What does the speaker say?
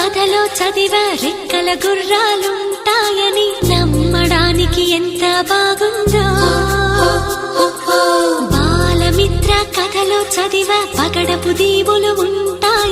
కథలో చదివా రెక్కల గుర్రాలుంటాయని నమ్మడానికి ఎంత బాగుందో. బాలమిత్ర కథలో చదివా పగడపు దీవులు ఉంటాయి.